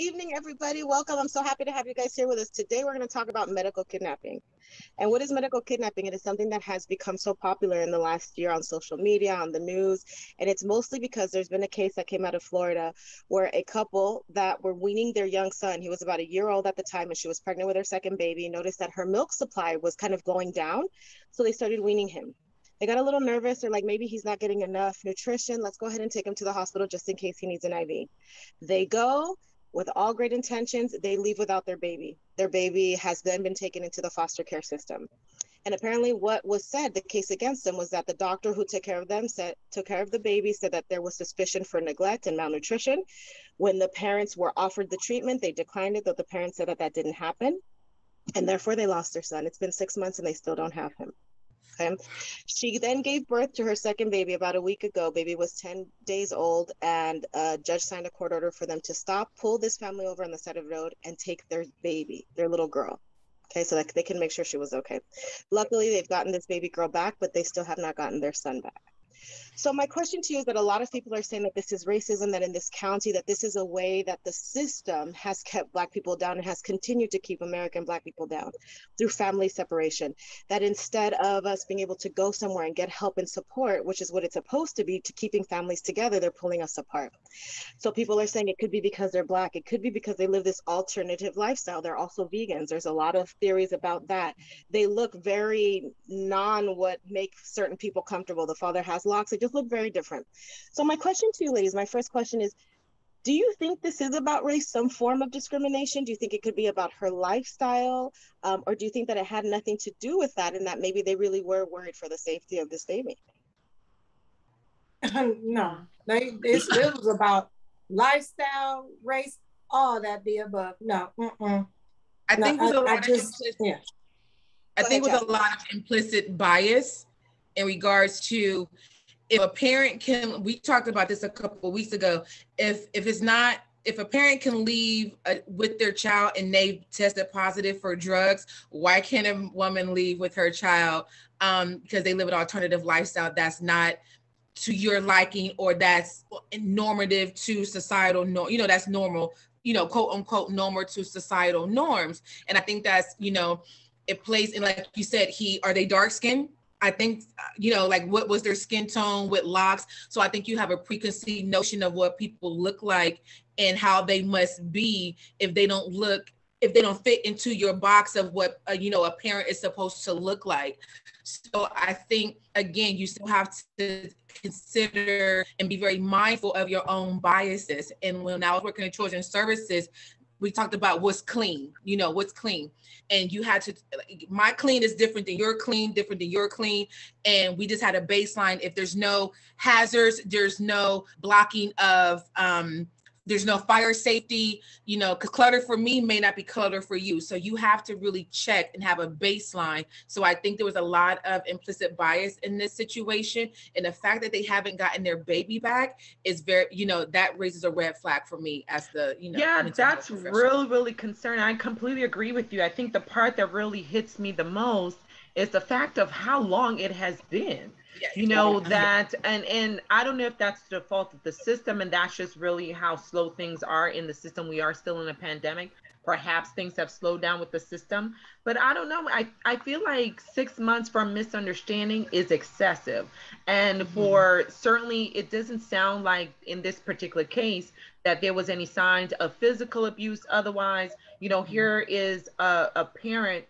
Evening, everybody. Welcome. I'm so happy to have you guys here with us. Today, we're going to talk about medical kidnapping. And what is medical kidnapping? It is something that has become so popular in the last year on social media, on the news. And it's mostly because there's been a case that came out of Florida where a couple that were weaning their young son, he was about a year old at the time, and she was pregnant with her second baby, noticed that her milk supply was kind of going down. So they started weaning him. They got a little nervous. They're like, maybe he's not getting enough nutrition. Let's go ahead and take him to the hospital just in case he needs an IV. They go with all great intentions. They leave without their baby. Their baby has then been taken into the foster care system. And apparently what was said, the case against them, was that the doctor who took care of them took care of the baby, said that there was suspicion for neglect and malnutrition. When the parents were offered the treatment, they declined it, though the parents said that that didn't happen. And therefore they lost their son. It's been 6 months and they still don't have him. Okay. She then gave birth to her second baby about a week ago. Baby was 10 days old, and a judge signed a court order for them to stop, pull this family over on the side of the road, and take their baby, their little girl. Okay, so that they can make sure she was okay. Luckily, they've gotten this baby girl back, but they still have not gotten their son back. So my question to you is that a lot of people are saying that this is racism, that in this county, that this is a way that the system has kept Black people down and has continued to keep American Black people down through family separation, that instead of us being able to go somewhere and get help and support, which is what it's supposed to be, to keeping families together, they're pulling us apart. So people are saying it could be because they're Black. It could be because they live this alternative lifestyle. They're also vegans. There's a lot of theories about that. They look very what make certain people comfortable. The father has locks. They just look very different. So my question to you ladies, my first question is, do you think this is about race, some form of discrimination? Do you think it could be about her lifestyle? Or do you think that it had nothing to do with that, and that maybe they really were worried for the safety of this baby? No, it was about lifestyle, race, all that the above. No, I think with a lot of implicit bias in regards to, if a parent can, we talked about this a couple of weeks ago, if a parent can leave with their child and they tested positive for drugs, why can't a woman leave with her child because they live an alternative lifestyle that's not to your liking, or that's normative to societal that's normal, quote unquote normal to societal norms. And I think that's, it plays in, like you said, are they dark skinned? I think, like, what was their skin tone with locks? So I think you have a preconceived notion of what people look like and how they must be if they don't fit into your box of what, a parent is supposed to look like. So I think, again, you still have to consider and be very mindful of your own biases. And when I was working in children's services, we talked about what's clean, what's clean. And you had to, my clean is different than your clean, different than your clean. And we just had a baseline. If there's no hazards, there's no blocking of, there's no fire safety, because clutter for me may not be clutter for you. So you have to really check and have a baseline. So I think there was a lot of implicit bias in this situation. And the fact that they haven't gotten their baby back is very, that raises a red flag for me as the, Yeah, that's really, really concerning. I completely agree with you. I think the part that really hits me the most is the fact of how long it has been. That, and I don't know if that's the fault of the system, and that's just really how slow things are in the system. We are still in a pandemic. Perhaps things have slowed down with the system, but I don't know. I feel like 6 months for misunderstanding is excessive. And for certainly, it doesn't sound like in this particular case that there was any signs of physical abuse. Otherwise, here is a parent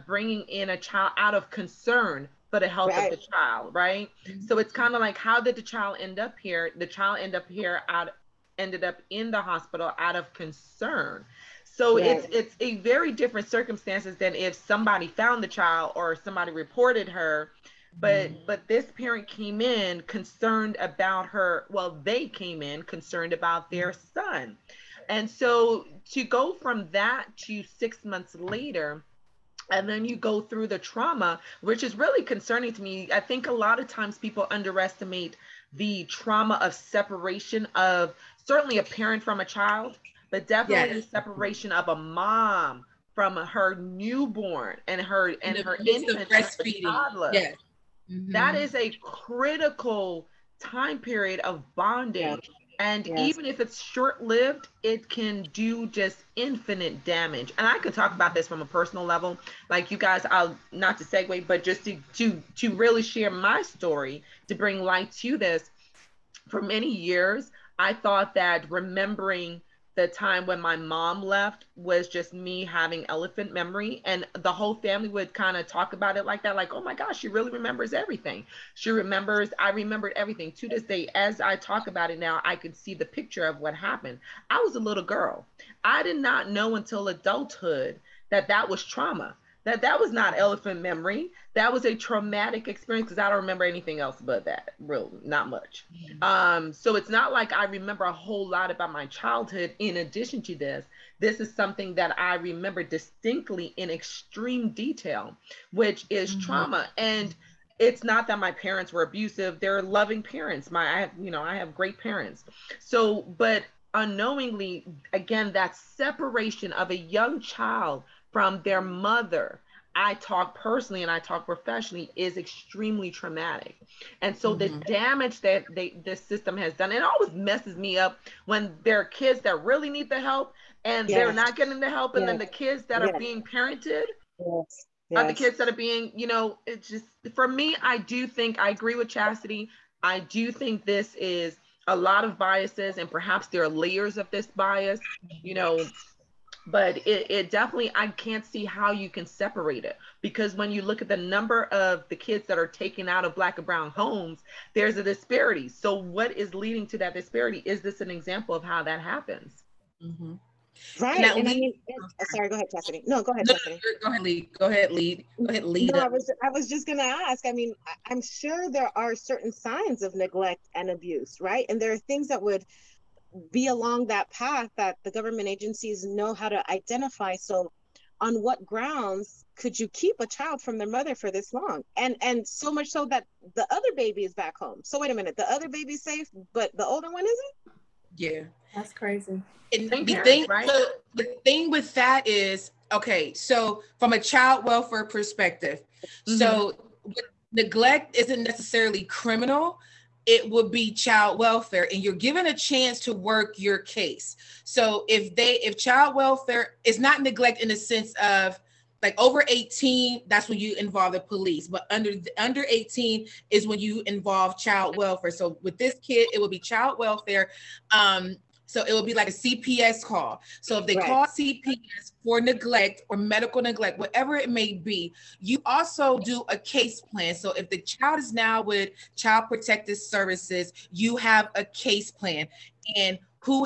bringing in a child out of concern for the health of the child, right? So it's kind of like, how did the child end up here? The child ended up in the hospital out of concern. So it's a very different circumstances than if somebody found the child or somebody reported her. But this parent came in concerned about her. Well, they came in concerned about their son. And so to go from that to 6 months later, and then you go through the trauma, which is really concerning to me. I think a lot of times people underestimate the trauma of separation of certainly a parent from a child, but definitely the separation of a mom from her newborn and her infant, toddler. That is a critical time period of bonding. And even if it's short-lived, it can do just infinite damage. And I could talk about this from a personal level. Like you guys, I'll not to segue, but just to really share my story, to bring light to this. For many years, I thought that remembering the time when my mom left was just me having elephant memory, and the whole family would kind of talk about it like that, like, oh my gosh, she really remembers everything. I remembered everything. To this day, as I talk about it now, I can see the picture of what happened. I was a little girl. I did not know until adulthood that that was trauma. That was not elephant memory. That was a traumatic experience, because I don't remember anything else but that, really, not much. So it's not like I remember a whole lot about my childhood in addition to this. This is something that I remember distinctly in extreme detail, which is trauma. And it's not that my parents were abusive. They're loving parents. I have great parents. So, but unknowingly, again, that separation of a young child from their mother, I talk personally and I talk professionally, is extremely traumatic. And so the damage that this system has done, it always messes me up when there are kids that really need the help and they're not getting the help. And then the kids that are being parented are the kids that are being, it's just, for me, I agree with Chastity. I do think this is a lot of biases, and perhaps there are layers of this bias, but it definitely, I can't see how you can separate it, because when you look at the number of the kids that are taken out of Black and brown homes, there's a disparity. So what is leading to that disparity? Is this an example of how that happens? Right. Now, and sorry, go ahead, Chastity. No, go ahead, Chastity. Go ahead, Lead. Go ahead, Lead. No, I was just going to ask. I mean, I'm sure there are certain signs of neglect and abuse, right? And there are things that would be along that path that the government agencies know how to identify. So on what grounds could you keep a child from their mother for this long? And so much so that the other baby is back home. So wait a minute, the other baby's safe, but the older one isn't? Yeah. That's crazy. And the thing with that is, okay, so from a child welfare perspective, so neglect isn't necessarily criminal. It would be child welfare, and you're given a chance to work your case. So if child welfare is not neglect in the sense of like over 18, that's when you involve the police, but under 18 is when you involve child welfare. So with this kid, it would be child welfare. So it would be like a CPS call. So if they call CPS for neglect or medical neglect, whatever it may be, you also do a case plan. So if the child is now with Child Protective Services, you have a case plan. And who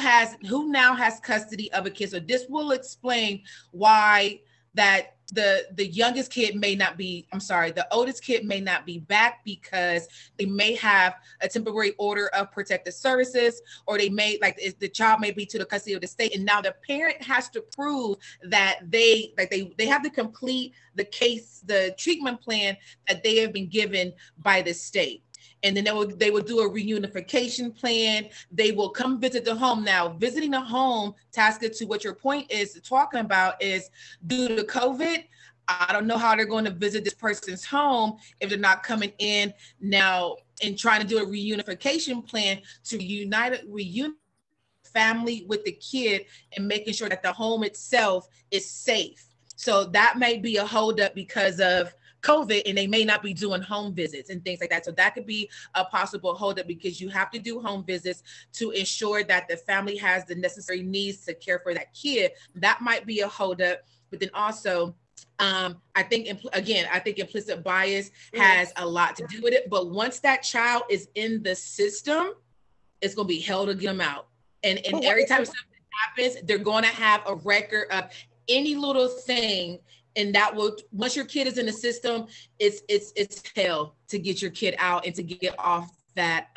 now has custody of a kid. So this will explain why that the youngest kid may not be, the oldest kid may not be back, because they may have a temporary order of protective services, or they may, like, the child may be to the custody of the state, and now the parent has to prove that they have to complete the treatment plan that they have been given by the state. And then they will do a reunification plan. They will come visit the home. Now, visiting the home, Tasca, to what your point is talking about, is due to COVID, I don't know how they're going to visit this person's home if they're not coming in now and trying to do a reunification plan to reunite family with the kid and making sure that the home itself is safe. So that may be a holdup because of COVID, and they may not be doing home visits and things like that. So that could be a possible holdup, because you have to do home visits to ensure that the family has the necessary needs to care for that kid. That might be a holdup. But then also, I think implicit bias has a lot to do with it. But once that child is in the system, it's going to be hell to get them out. And every time something happens, they're going to have a record of any little thing. And that will, once your kid is in the system, it's hell to get your kid out and to get off that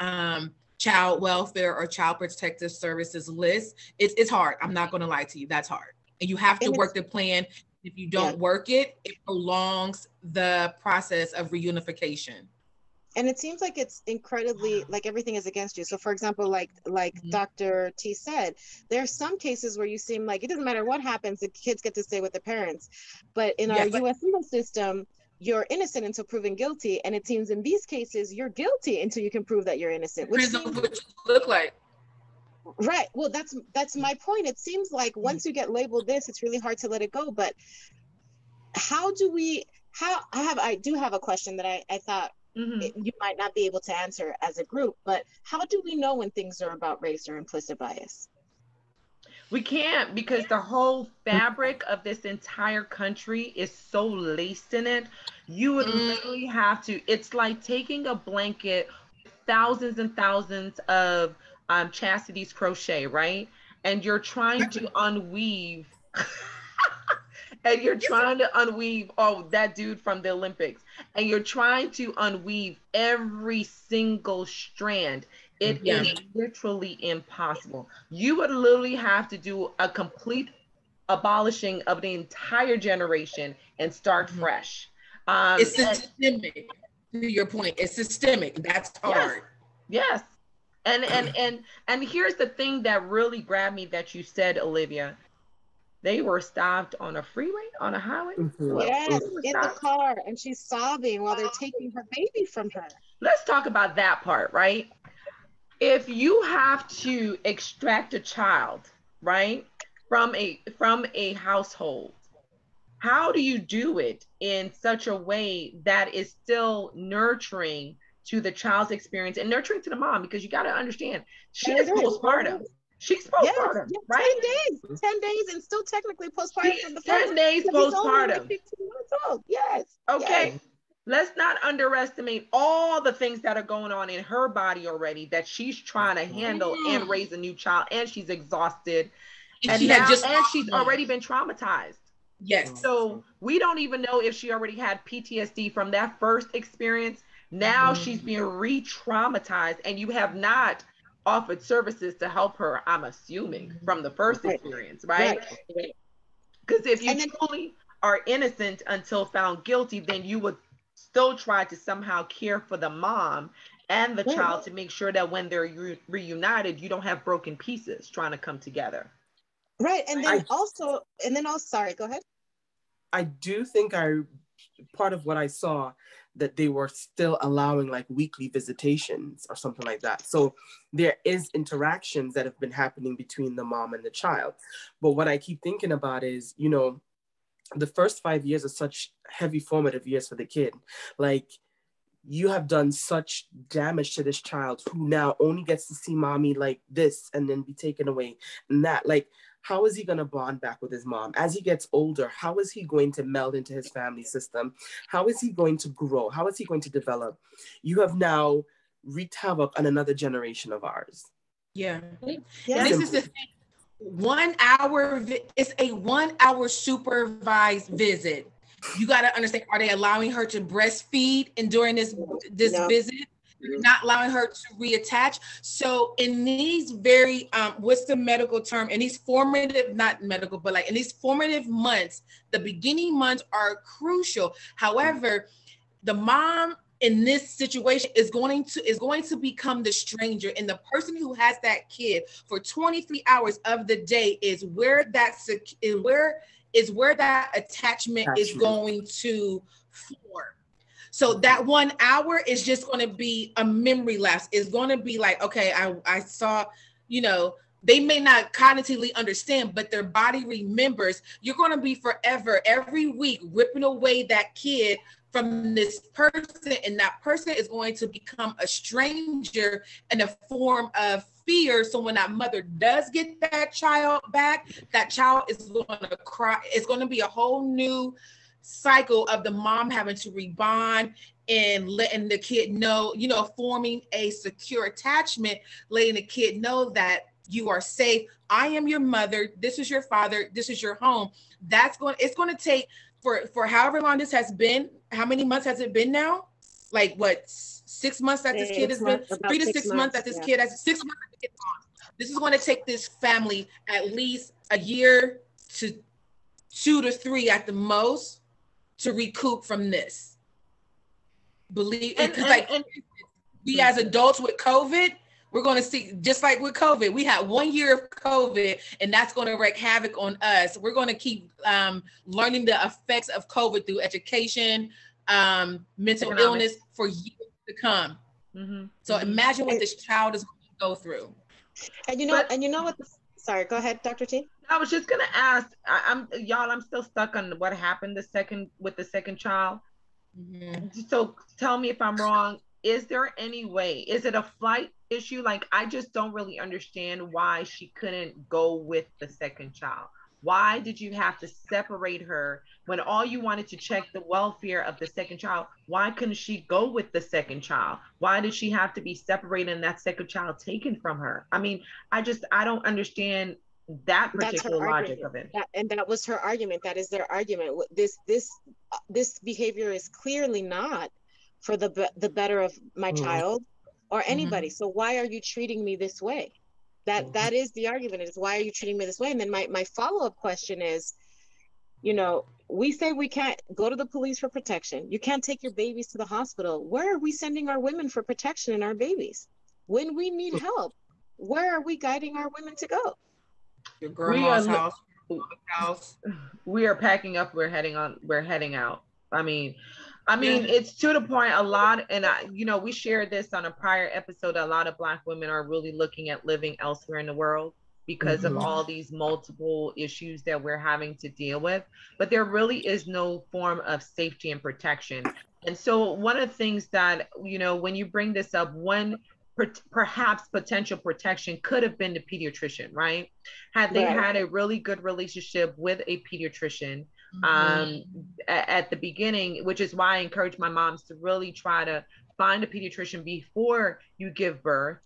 child welfare or child protective services list. It's hard. I'm not going to lie to you. That's hard. And you have to work the plan. If you don't work it, it prolongs the process of reunification. And it seems like it's incredibly, like, everything is against you. So for example, like Dr. T said, there are some cases where you seem like it doesn't matter what happens, the kids get to stay with the parents. But in our US legal system, you're innocent until proven guilty. And it seems in these cases, you're guilty until you can prove that you're innocent. Which depends on what you look like. Right. Well, that's my point. It seems like once you get labeled this, it's really hard to let it go. But I do have a question that I thought you might not be able to answer as a group, but how do we know when things are about race or implicit bias? We can't, because the whole fabric of this entire country is so laced in it. You would literally have to, it's like taking a blanket, thousands and thousands of Chastity's crochet, right? And you're trying to unweave and you're trying to unweave, oh, that dude from the Olympics, and you're trying to unweave every single strand. It is literally impossible. You would literally have to do a complete abolishing of the entire generation and start fresh. It's systemic. To your point, it's systemic. That's hard. Yes. And here's the thing that really grabbed me that you said, Olivia. They were stopped on a freeway, on a highway. Yes, in the car, and she's sobbing while they're taking her baby from her. Let's talk about that part, right? If you have to extract a child, right, from a household, how do you do it in such a way that is still nurturing to the child's experience and nurturing to the mom? Because you got to understand, she is postpartum. She's postpartum, right? 10 days and still technically postpartum from the 10 days postpartum. 15 months old. Yes. Okay. Yes. Let's not underestimate all the things that are going on in her body already that she's trying to handle and raise a new child, and she's exhausted. And she's already been traumatized. Yes. So we don't even know if she already had PTSD from that first experience. Now she's being re-traumatized, and you have not offered services to help her, I'm assuming, from the first experience, right? Because if you truly are innocent until found guilty, then you would still try to somehow care for the mom and the child to make sure that when they're reunited, you don't have broken pieces trying to come together. Right. And then sorry, go ahead. I do think part of what I saw, that they were still allowing like weekly visitations or something like that. So there is interactions that have been happening between the mom and the child. But what I keep thinking about is, you know, the first 5 years are such heavy formative years for the kid. Like, you have done such damage to this child who now only gets to see mommy like this and then be taken away and that. Like, how is he going to bond back with his mom? As he gets older, how is he going to meld into his family system? How is he going to grow? How is he going to develop? You have now wreaked havoc on another generation of ours. Yeah. This is the thing. 1 hour, it's a 1 hour supervised visit. You got to understand, are they allowing her to breastfeed and during this visit? Not allowing her to reattach. So in these very, what's the medical term? In these formative, not medical, but like in these formative months, the beginning months are crucial. However, the mom in this situation is going to become the stranger, and the person who has that kid for 23 hours of the day is where that attachment is going to form. So that 1 hour is just going to be a memory lapse. It's going to be like, okay, I saw, you know, they may not cognitively understand, but their body remembers. You're going to be forever, every week, ripping away that kid from this person, and that person is going to become a stranger in a form of fear. So when that mother does get that child back, that child is going to cry. It's going to be a whole new cycle of the mom having to rebond and letting the kid know, you know, forming a secure attachment, letting the kid know that you are safe. I am your mother. This is your father. This is your home. It's going to take for however long this has been. How many months has it been now? Like what, 6 months that this kid has been, 3 to 6 months that this kid has, 6 months that the kid gone. This is going to take this family at least a year to 2 to 3 at the most to recoup from this. Believe it, because we as adults with COVID, we're going to see, just like with COVID, we had 1 year of COVID, and that's going to wreak havoc on us. We're going to keep learning the effects of COVID through education, mental illness for years to come. So imagine what this child is going to go through. And you know, what? Sorry, go ahead, Dr. T. I was just gonna ask. I'm still stuck on what happened with the second child. Mm-hmm. So tell me if I'm wrong. Is there any way? Is it a flight issue? Like, I just don't really understand why she couldn't go with the second child. Why did you have to separate her when all you wanted to check the welfare of the second child? Why couldn't she go with the second child? Why did she have to be separated and that second child taken from her? I mean, I don't understand that particular logic of it. And that was her argument. That is their argument. This behavior is clearly not for the better of my child or anybody. So why are you treating me this way? That is the argument, is why are you treating me this way? And then my follow-up question is, you know, we say we can't go to the police for protection. You can't take your babies to the hospital. Where are we sending our women for protection and our babies? When we need help, where are we guiding our women to go? Your grandma's house. We are packing up. We're heading out. I mean, it's to the point a lot, and we shared this on a prior episode. A lot of Black women are really looking at living elsewhere in the world because of all these multiple issues that we're having to deal with. But there really is no form of safety and protection. And so one of the things that, when you bring this up, perhaps potential protection could have been the pediatrician, right? Had they had a really good relationship with a pediatrician at the beginning, which is why I encourage my moms to really try to find a pediatrician before you give birth.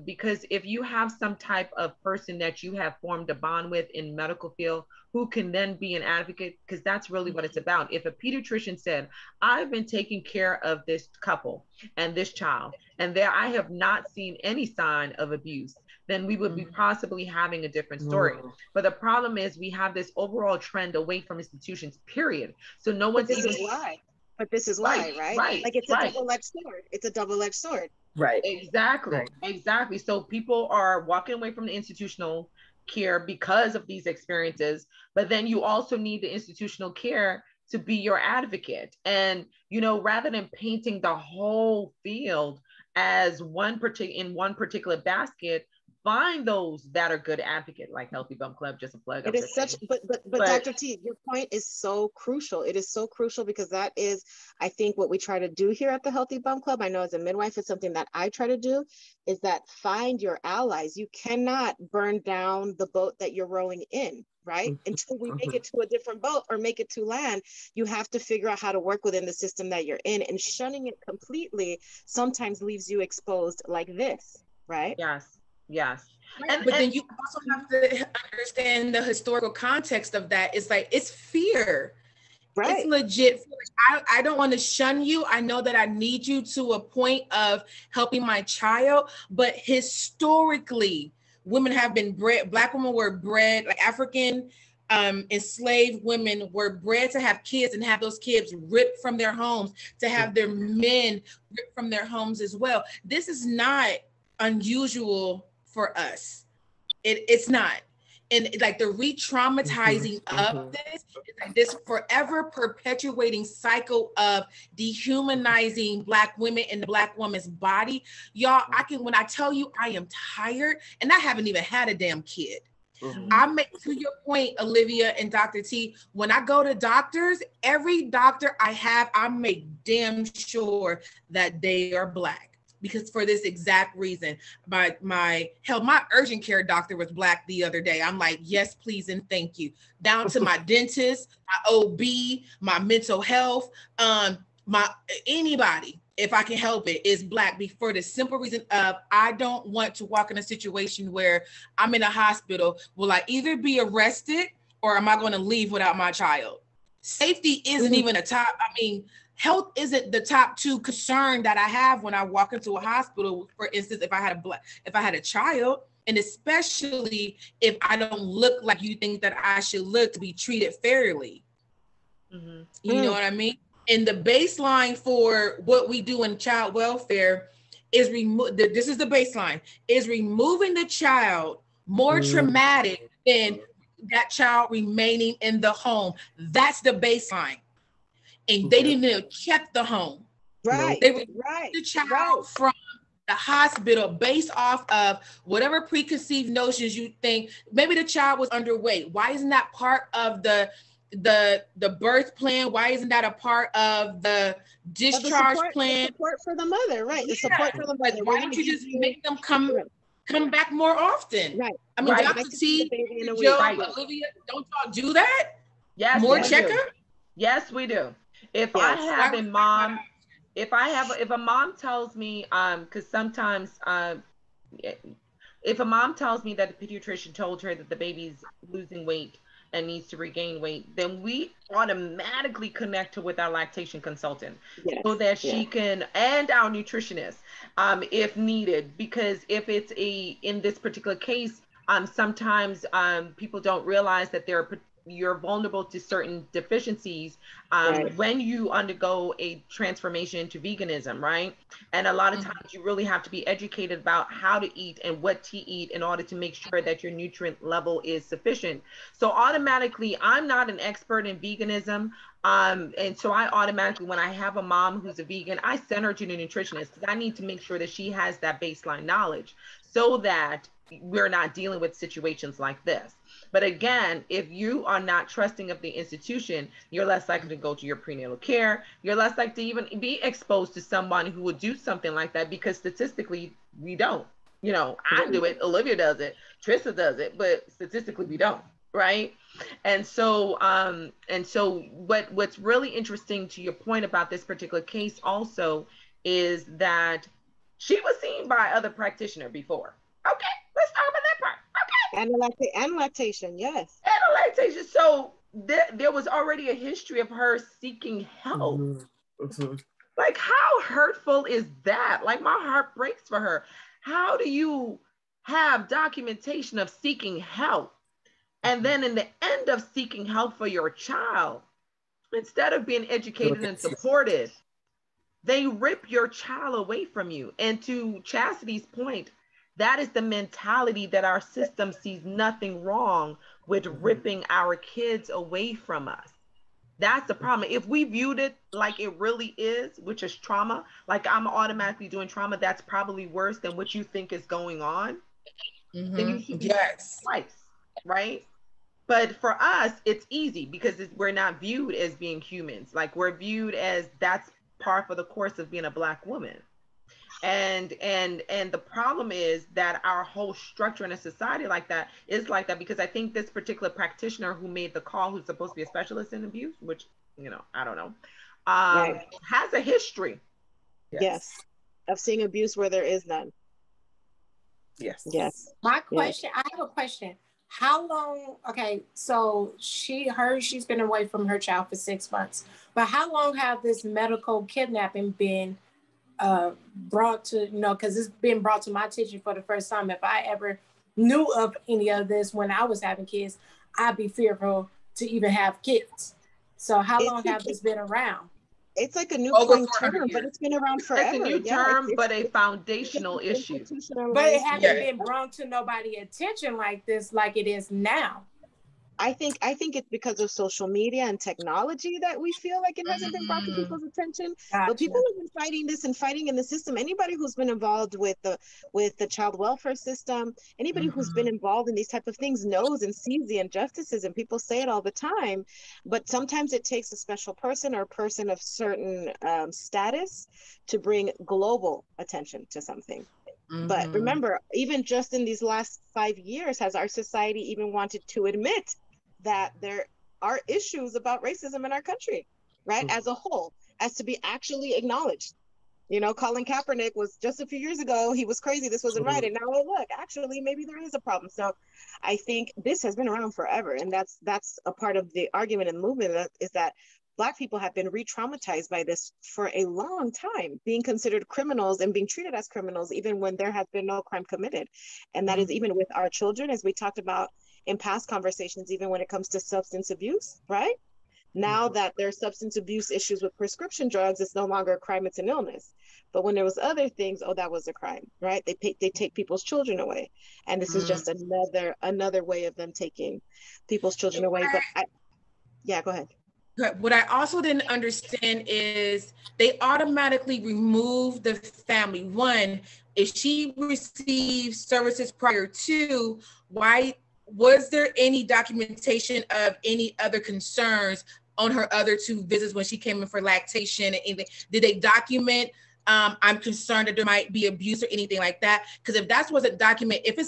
Because if you have some type of person that you have formed a bond with in medical field who can then be an advocate, because that's really what it's about. If a pediatrician said, I've been taking care of this couple and this child, and there I have not seen any sign of abuse, then we would be possibly having a different story. But the problem is we have this overall trend away from institutions, period. So no one's This is why, right? Like, it's a double-edged sword. It's a double-edged sword. Right. Exactly. So people are walking away from the institutional care because of these experiences, but then you also need the institutional care to be your advocate. And, rather than painting the whole field as one particular basket, find those that are good advocate, like Healthy Bum Club, just a plug. It is such, but Dr. T, your point is so crucial. It is so crucial because that is, I think, what we try to do here at the Healthy Bum Club. I know as a midwife, it's something that I try to do, is that find your allies. You cannot burn down the boat that you're rowing in, right? Until we make it to a different boat or make it to land, you have to figure out how to work within the system that you're in, and shunning it completely sometimes leaves you exposed like this, right? Yes. But then you also have to understand the historical context of that. It's fear. Right. It's legit. I don't want to shun you. I know that I need you to a point of helping my child, but historically, women have been bred, Black women were bred, like African enslaved women were bred to have kids and have those kids ripped from their homes, to have their men ripped from their homes as well. This is not unusual for us. It's not. And like the re-traumatizing of this is like this forever perpetuating cycle of dehumanizing Black women and the Black woman's body. Y'all, when I tell you I am tired, and I haven't even had a damn kid. I make, to your point, Olivia and Dr. T, when I go to doctors, every doctor I have, I make damn sure that they are Black. Because for this exact reason, my urgent care doctor was Black the other day. I'm like, yes, please, and thank you. Down to my dentist, my OB, my mental health, anybody, if I can help it, is Black. For the simple reason of, I don't want to walk in a situation where I'm in a hospital. Will I either be arrested or am I going to leave without my child? Safety isn't even a top. Health isn't the top two concern that I have when I walk into a hospital. For instance, if I had a child, and especially if I don't look like you think that I should look to be treated fairly. You know what I mean? And the baseline for what we do in child welfare is this is the baseline, is removing the child more traumatic than that child remaining in the home. That's the baseline. And they didn't even check the home. Right. They removed the child from the hospital based off of whatever preconceived notions you think. Maybe the child was underweight. Why isn't that part of the birth plan? Why isn't that a part of the discharge plan? The support for the mother, right? The support for the mother. Why don't you just make them come back more often? Right. I mean, Dr. T, Joe, Olivia, don't y'all do that? Yes. More yes, checker? Yes, we do. If I have a mom, if a mom tells me, because sometimes, if a mom tells me that the pediatrician told her that the baby's losing weight and needs to regain weight, then we automatically connect her with our lactation consultant so that she can, and our nutritionist, if needed, because if it's in this particular case, sometimes people don't realize that you're vulnerable to certain deficiencies when you undergo a transformation into veganism, right? And a lot of times you really have to be educated about how to eat and what to eat in order to make sure that your nutrient level is sufficient. So automatically, I'm not an expert in veganism. And so I automatically, when I have a mom who's a vegan, I send her to the nutritionist because I need to make sure that she has that baseline knowledge so that we're not dealing with situations like this. But again, if you are not trusting of the institution, you're less likely to go to your prenatal care. You're less likely to even be exposed to someone who would do something like that, because statistically, we don't. You know, I do it, Olivia does it, Trista does it, but statistically, we don't, right? And so what's really interesting to your point about this particular case also is that she was seen by other practitioners before. Okay, let's talk about that part. Okay. And lactation, yes. And lactation. So there was already a history of her seeking help. Like, how hurtful is that? Like, my heart breaks for her. How do you have documentation of seeking help? And then in the end of seeking help for your child, instead of being educated and supported, they rip your child away from you. And to Chastity's point, that is the mentality that our system sees nothing wrong with ripping our kids away from us. That's the problem. If we viewed it like it really is, which is trauma, like I'm automatically doing trauma, that's probably worse than what you think is going on. Then you should be twice, right? But for us, it's easy because we're not viewed as being humans. Like, we're viewed as that's par for the course of being a Black woman. And the problem is that our whole structure in a society like that is like that, because I think this particular practitioner who made the call, who's supposed to be a specialist in abuse, which, you know, I don't know, has a history. Yes. Of seeing abuse where there is none. Yes. My question, I have a question. How long, okay, so she's been away from her child for 6 months, but how long have this medical kidnapping been brought to, you know, because it's been brought to my attention for the first time. If I ever knew of any of this when I was having kids, I'd be fearful to even have kids. So how long have this been around? It's like a new term, but it's been around forever. It's a new term, but a foundational issue. But it hasn't been brought to nobody's attention like this, like it is now. I think it's because of social media and technology that we feel like it hasn't been brought to people's attention. Gotcha. But people have been fighting this and fighting in the system. Anybody who's been involved with the child welfare system, anybody who's been involved in these type of things knows and sees the injustices, and people say it all the time. But sometimes it takes a special person or a person of certain status to bring global attention to something. But remember, even just in these last 5 years, has our society even wanted to admit that there are issues about racism in our country, right? As a whole, as to be actually acknowledged. You know, Colin Kaepernick was just a few years ago, he was crazy, this wasn't right. And now, oh, look, actually, maybe there is a problem. So I think this has been around forever. And that's a part of the argument and movement, is that Black people have been re-traumatized by this for a long time, being considered criminals and being treated as criminals, even when there has been no crime committed. And that is even with our children, as we talked about in past conversations, even when it comes to substance abuse, right? Now that there's substance abuse issues with prescription drugs, it's no longer a crime, it's an illness. But when there was other things, oh, that was a crime, right? They take people's children away. And this is just another way of them taking people's children away. But yeah, go ahead. What I also didn't understand is they automatically remove the family. One, if she received services prior to, why was there any documentation of any other concerns on her other 2 visits when she came in for lactation and anything? Did they document, I'm concerned that there might be abuse or anything like that? Because if that wasn't documented, if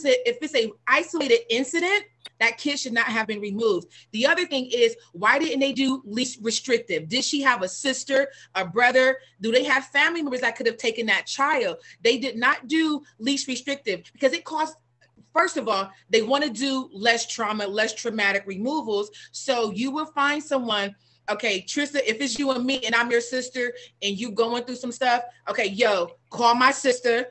it's a isolated incident, that kid should not have been removed. The other thing is, why didn't they do least restrictive? Did she have a sister, a brother? Do they have family members that could have taken that child? They did not do least restrictive because it costs. First of all, they want to do less trauma, less traumatic removals. So you will find someone, okay, Trista, if it's you and me and I'm your sister and you going through some stuff, okay, yo, call my sister.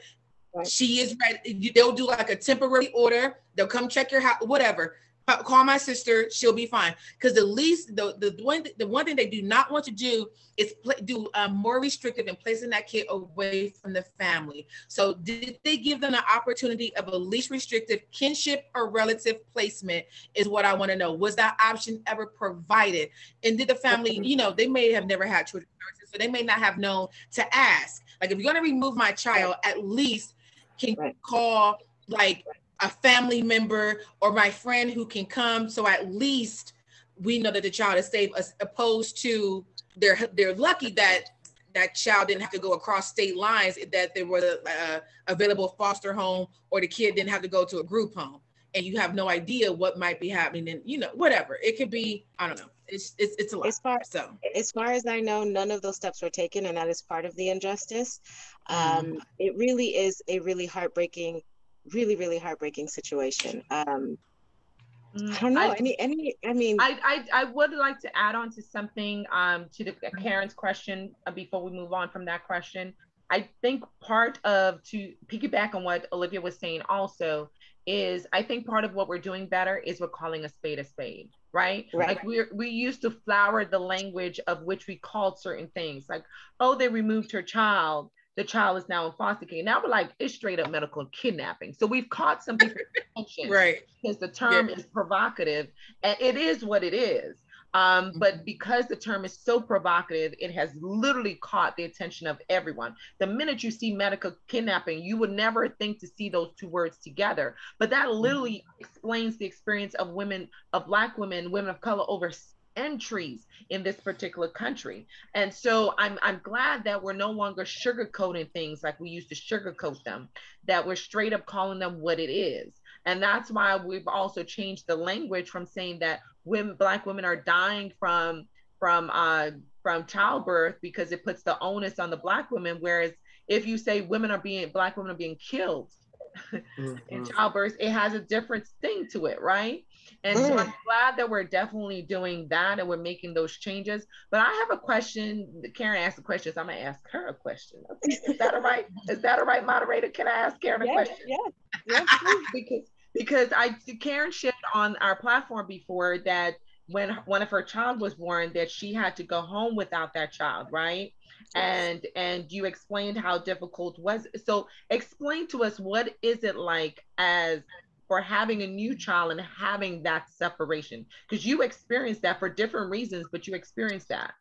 Right. She is ready. They'll do like a temporary order. They'll come check your house, whatever. Call my sister, she'll be fine. Because the one thing they do not want to do is do more restrictive and placing that kid away from the family. So did they give them the opportunity of a least restrictive kinship or relative placement is what I want to know. Was that option ever provided? And did the family, they may have never had children, so they may not have known to ask. Like, if you're going to remove my child, at least can you call like a family member or my friend who can come, so at least we know that the child is safe, as opposed to they're lucky that that child didn't have to go across state lines, that there was a available foster home, or the kid didn't have to go to a group home, and you have no idea what might be happening. And whatever it could be, I don't know. It's a lot. As far as I know, none of those steps were taken, and that is part of the injustice. It really is a really heartbreaking situation. I don't know. I would like to add on to something, to Karen's question before we move on from that question. I think to piggyback on what Olivia was saying also is, I think part of what we're doing better is we're calling a spade, right? Like we used to flower the language of which we called certain things, like, oh, they removed her child. The child is now in foster care. Now we're like, it's straight up medical kidnapping. So we've caught some people's attention, right? Because the term is provocative, and it is what it is. But because the term is so provocative, it has literally caught the attention of everyone. The minute you see medical kidnapping, you would never think to see those 2 words together. But that literally explains the experience of women, of Black women, women of color over entries in this particular country. And so I'm glad that we're no longer sugarcoating things like we used to sugarcoat them, that we're straight up calling them what it is. And that's why we've also changed the language from saying that Black women are dying from childbirth, because it puts the onus on the Black women. Whereas if you say Black women are being killed in childbirth, it has a different thing to it, right? And so I'm glad that we're definitely doing that and we're making those changes. But I have a question. Karen asked a question, so I'm gonna ask her a question. Okay. Is that all right? Is that all right, moderator? Can I ask Karen a question? Yeah. Because Karen shared on our platform before that when one of her child was born, that she had to go home without that child, right? And you explained how difficult it was. So explain to us, what is it like for having a new child and having that separation? Because you experienced that for different reasons, but you experienced that.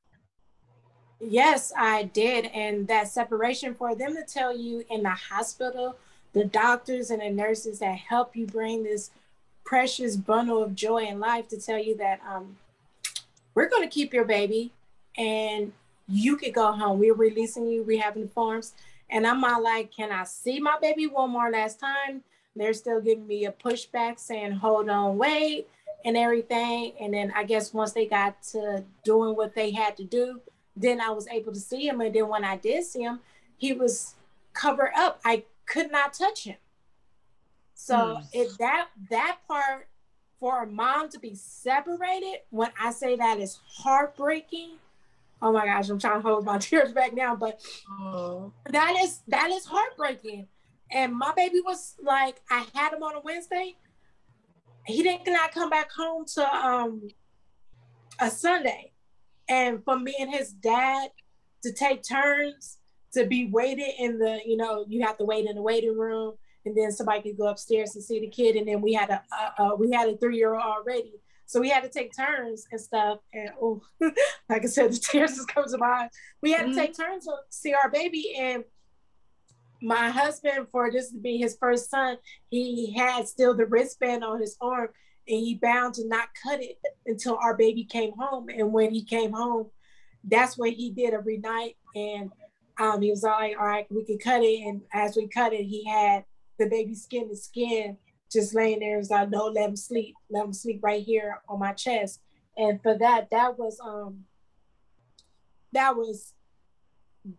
Yes, I did. And that separation, for them to tell you in the hospital, the doctors and the nurses that help you bring this precious bundle of joy in life, to tell you that we're going to keep your baby and you could go home. We're releasing you, rehabbing the forms. And I'm all like, can I see my baby one more last time? They're still giving me a pushback saying, hold on, wait, and everything. And then I guess once they got to doing what they had to do, then I was able to see him. And then when I did see him, he was covered up. I could not touch him. So that part, for a mom to be separated, when I say that, is heartbreaking. Oh my gosh, I'm trying to hold my tears back now, but that is heartbreaking. And my baby was like, I had him on a Wednesday. He did not come back home to a Sunday. And for me and his dad to take turns to be waited in the, you have to wait in the waiting room, and then somebody could go upstairs and see the kid. And then we had a 3-year-old already. So we had to take turns and stuff. And oh, like I said, the tears just come to my eyes. We had to take turns to see our baby. And my husband, for this to be his first son, he had still the wristband on his arm, and he bound to not cut it until our baby came home. And when he came home, that's when he did a reunite. And he was like, all right, we can cut it. And as we cut it, he had the baby skin to skin just laying there. It was like, no, let him sleep right here on my chest. And for that was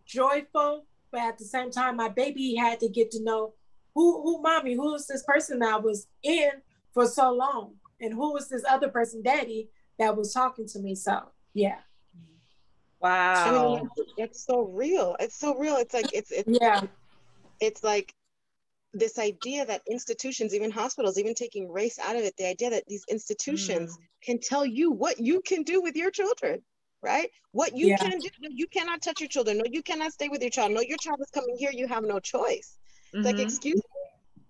joyful, but at the same time, my baby had to get to know who mommy, who is this person that I was in for so long, and who was this other person, daddy, that was talking to me. So yeah. Wow. I mean, it's so real. It's so real. It's like it's like this idea that institutions, even hospitals, even taking race out of it, the idea that these institutions can tell you what you can do with your children, right? What you can do. No, you cannot touch your children. No, you cannot stay with your child. No, your child is coming here. You have no choice. It's like, excuse me,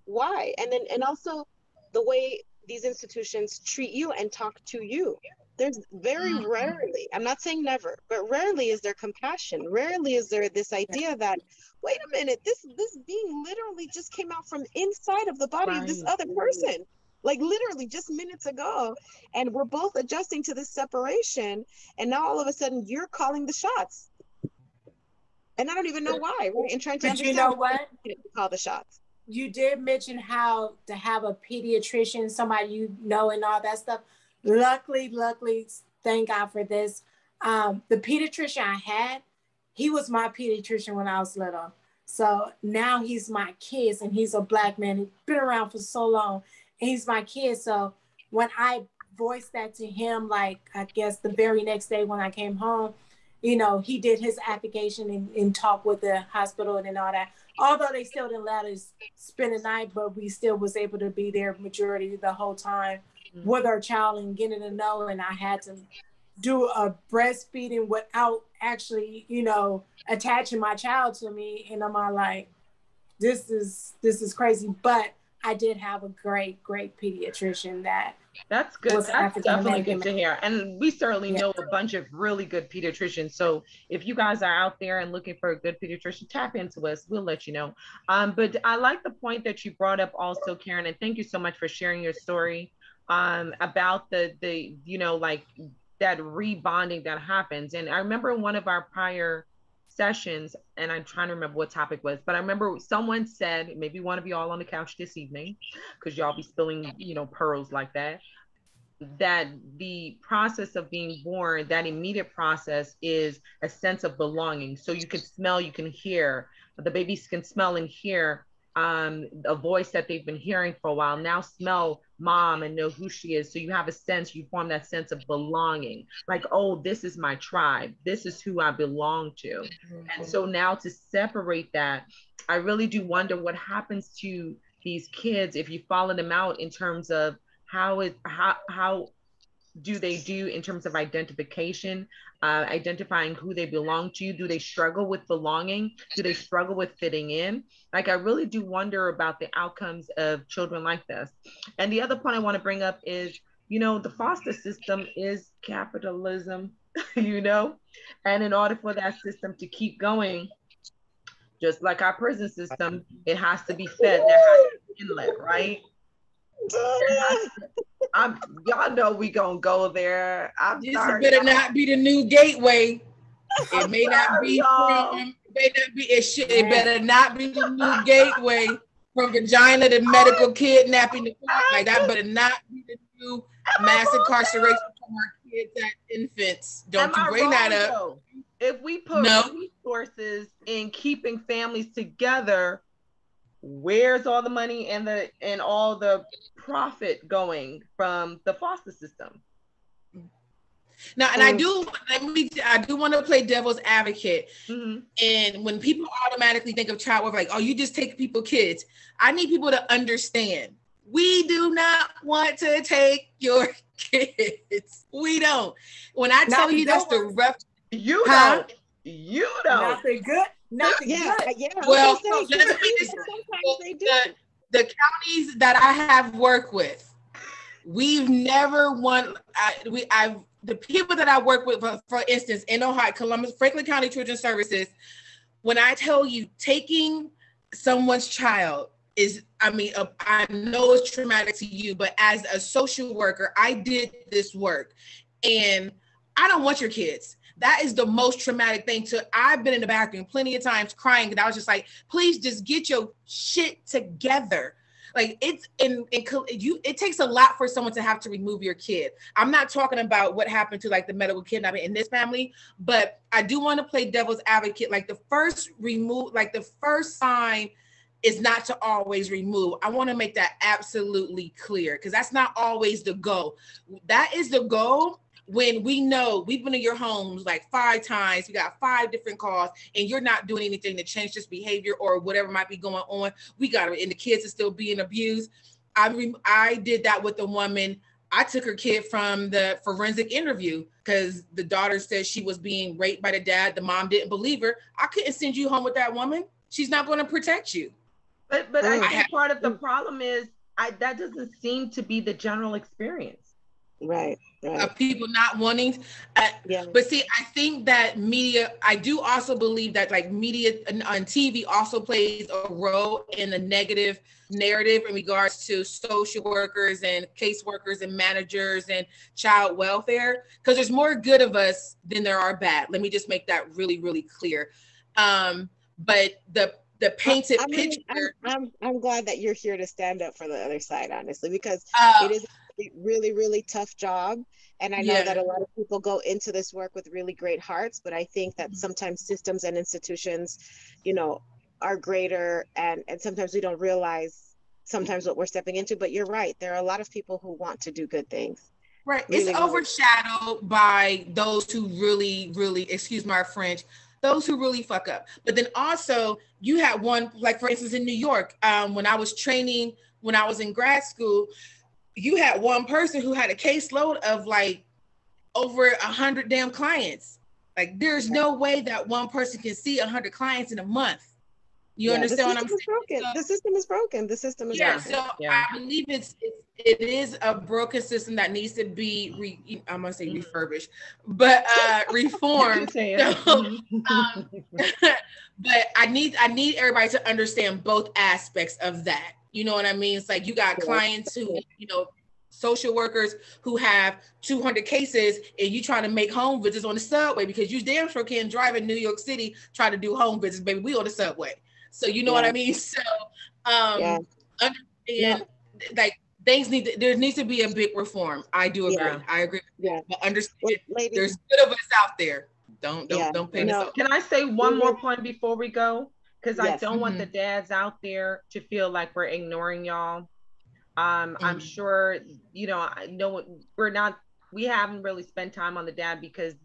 why? And then, and also the way these institutions treat you and talk to you. There's very rarely, I'm not saying never, but rarely is there compassion. Rarely is there this idea that, wait a minute, this being literally just came out from inside of the body of this other person, like literally just minutes ago. And we're both adjusting to this separation. And now all of a sudden you're calling the shots. And I don't even know why, right? And trying to understand, you know what? Call the shots. You did mention how to have a pediatrician, somebody you know, and all that stuff. Luckily, thank God for this. The pediatrician I had, he was my pediatrician when I was little. So now he's my kid, and he's a Black man. He's been around for so long, and he's my kid. So when I voiced that to him, like, I guess the very next day when I came home, you know, he did his application and talked with the hospital and all that. Although they still didn't let us spend the night, but we still was able to be there majority the whole time with our child and getting to know. And I had to do a breastfeeding without actually, you know, attaching my child to me. And I'm all like, this is crazy. But I did have a great pediatrician that's good. That's definitely good to hear. And we certainly know a bunch of really good pediatricians. So if you guys are out there and looking for a good pediatrician, tap into us. We'll let you know. But I like the point that you brought up also, Karen, and thank you so much for sharing your story about the you know, like that rebonding that happens. And I remember in one of our prior sessions, and I'm trying to remember what topic was, but I remember someone said, maybe one of y'all on the couch this evening, because y'all be spilling, you know, pearls like that, that the process of being born, that immediate process, is a sense of belonging. So you can smell, you can hear, the babies can smell and hear a voice that they've been hearing for a while, now smell mom and know who she is. So you have a sense, you form that sense of belonging, like, oh, this is my tribe, this is who I belong to. And so now to separate that, I really do wonder what happens to these kids if you follow them out in terms of how do they do in terms of identification, identifying who they belong to. Do they struggle with belonging? Do they struggle with fitting in? Like, I really do wonder about the outcomes of children like this. And the other point I want to bring up is, you know, the foster system is capitalism, you know, and in order for that system to keep going, just like our prison system, it has to be fed. There has to be inlet, right? Y'all know we gonna go there. This better not be the new gateway. It may not be from, it better not be the new gateway from vagina to medical kidnapping. Like, that better not be the new mass incarceration from our kids and infants. Don't you bring that up. Though? If we put resources in keeping families together, where's all the money and all the profit going from the foster system? Now, and I do want to play devil's advocate. And when people automatically think of child welfare, like, oh, you just take people kids. I need people to understand, we do not want to take your kids. We don't. When I tell you that's the rough, you don't. Nothing good. Nothing good. Yeah. Well, let me just say, the counties that I have worked with, We've never won. The people that I work with, for instance, in Ohio, Columbus, Franklin County Children's Services, when I tell you taking someone's child is, I know it's traumatic to you, but as a social worker, I did this work and I don't want your kids. That is the most traumatic thing I've been in the bathroom plenty of times crying. And I was just like, please just get your shit together. Like it takes a lot for someone to have to remove your kid. I'm not talking about what happened to like the medical kidnapping in this family, but I do want to play devil's advocate. Like the first sign is not to always remove. I want to make that absolutely clear because that's not always the goal. That is the goal when we know we've been in your homes like 5 times, we got 5 different calls, and you're not doing anything to change this behavior or whatever might be going on. And the kids are still being abused. I did that with a woman. I took her kid from the forensic interview because the daughter said she was being raped by the dad. The mom didn't believe her. I couldn't send you home with that woman. She's not going to protect you. But I think part of the problem is that doesn't seem to be the general experience. Right. Of people not wanting. But see, I think that media, I do also believe that like media on TV also plays a role in the negative narrative in regards to social workers and caseworkers and managers and child welfare, because there's more good of us than there are bad. Let me just make that really, really clear. But the painted picture. I'm glad that you're here to stand up for the other side, honestly, because it is a really, really tough job. And I know that a lot of people go into this work with really great hearts, but I think that sometimes systems and institutions, are greater, and sometimes we don't realize sometimes what we're stepping into. But you're right. There are a lot of people who want to do good things. Right. Really, it's overshadowed by those who really, really, excuse my French, those who really fuck up. But then also you had one, like for instance, in New York, when I was training, when I was in grad school, you had one person who had a caseload of like over 100 damn clients. Like there's no way that one person can see 100 clients in a month. You understand what I'm saying? The system is broken. The system is broken. So I believe it is a broken system that needs to be I'm gonna say refurbished, but reformed. But I need everybody to understand both aspects of that. You know what I mean? It's like you got clients who, social workers who have 200 cases, and you trying to make home visits on the subway because you damn sure can't drive in New York City trying to do home visits, baby. We on the subway. So you know what I mean? So understand like there needs to be a big reform. I do agree. I agree. But understand there's good of us out there. Don't pay this. Can I say one more point before we go? Because I don't want the dads out there to feel like we're ignoring y'all. I'm sure, I know we haven't really spent time on the dad because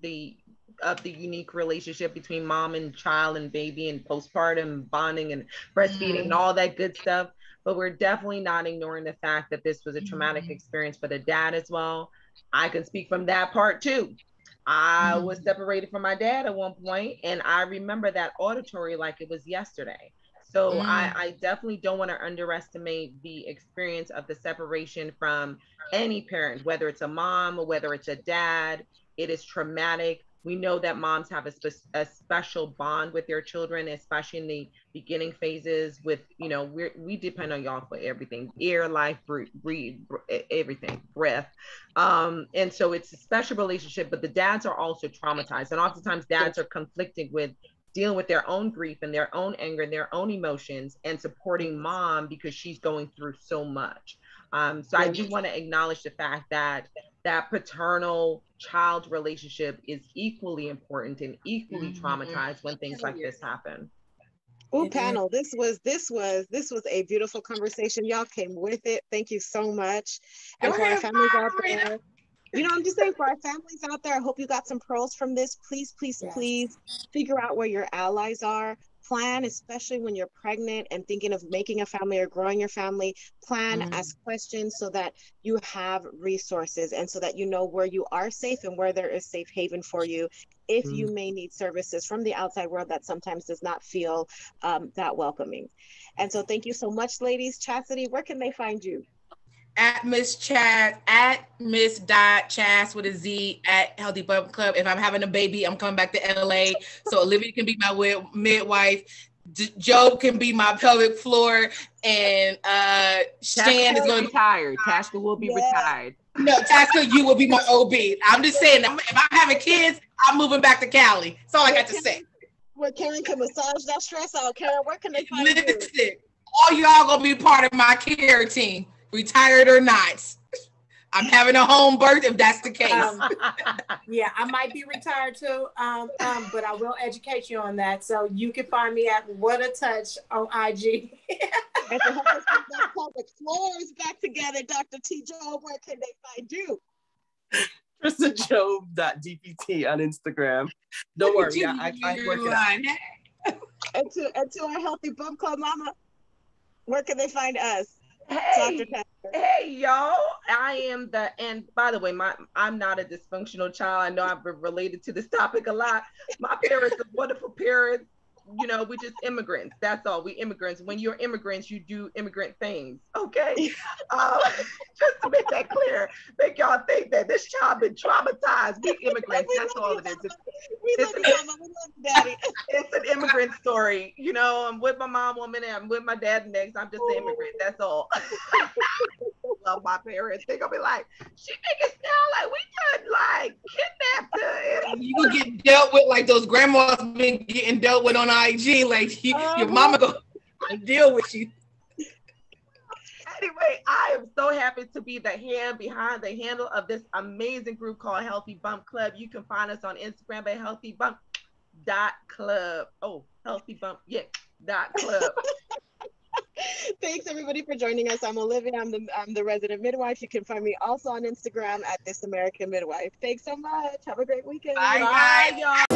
of the unique relationship between mom and child and baby and postpartum bonding and breastfeeding and all that good stuff. But we're definitely not ignoring the fact that this was a traumatic experience for the dad as well. I can speak from that part too. I was separated from my dad at one point, and I remember that auditory like it was yesterday. So I definitely don't want to underestimate the experience of the separation from any parent, whether it's a mom or whether it's a dad. It is traumatic. We know that moms have a special bond with their children, especially in the beginning phases with, we depend on y'all for everything, air, life, breathe, everything, breath. And so it's a special relationship, but the dads are also traumatized. And oftentimes dads are conflicted with dealing with their own grief and their own anger and their own emotions and supporting mom because she's going through so much. So I do want to acknowledge the fact that paternal child relationship is equally important and equally traumatized when things like this happen. Oh, panel, this was a beautiful conversation. Y'all came with it. Thank you so much. And for our families out there, I'm just saying, for our families out there, I hope you got some pearls from this. Please figure out where your allies are. Plan, especially when you're pregnant and thinking of making a family or growing your family. Plan, ask questions so that you have resources and so that you know where you are safe and where there is safe haven for you if you may need services from the outside world that sometimes does not feel that welcoming. And so thank you so much, ladies. Chastity, where can they find you? at Miss Chaz, at Miss.Chaz with a Z at Healthy Bump Club. If I'm having a baby, I'm coming back to LA. So Olivia can be my midwife. Joe can be my pelvic floor, and Shan is going to be retired. Tasha will be retired. No, Tasha, you will be my OB. I'm just saying, if I'm having kids, I'm moving back to Cali. That's all I got to say. Where Karen can massage that stress out. Karen, where can they find you? Listen, all y'all gonna be part of my care team, retired or not. I'm having a home birth if that's the case. Yeah, I might be retired too, but I will educate you on that. So you can find me at What a Touch on IG. And to help us get that pelvic floors back together, Dr. T. Job, where can they find you? TristaJob.dpt on Instagram. Don't worry, I work it out. And to our Healthy Bump Club mama, where can they find us? Hey, y'all. I am and by the way, I'm not a dysfunctional child. I know I've been related to this topic a lot. My parents are wonderful parents. You know, we just immigrants. That's all. We immigrants. When you're immigrants, you do immigrant things. Okay. Just to make that clear, make y'all think that this child been traumatized. We immigrants. That's all it is. We love you, Mama. We love you, Daddy. It's an immigrant story. You know, I'm with my mom one minute, I'm with my dad next. I'm just an immigrant. That's all. Love my parents. They're gonna be like, she make it sound like we could like kidnap her. You will get dealt with like those grandmas been getting dealt with on IG. Like your mama gonna deal with you. Anyway, I am so happy to be the hand behind the handle of this amazing group called Healthy Bump Club. You can find us on Instagram at healthybump.club. Oh, Healthy Bump, yeah, .club. Thanks everybody for joining us. I'm Olivia. I'm the resident midwife. You can find me also on Instagram at This American Midwife. Thanks so much. Have a great weekend. Bye, y'all.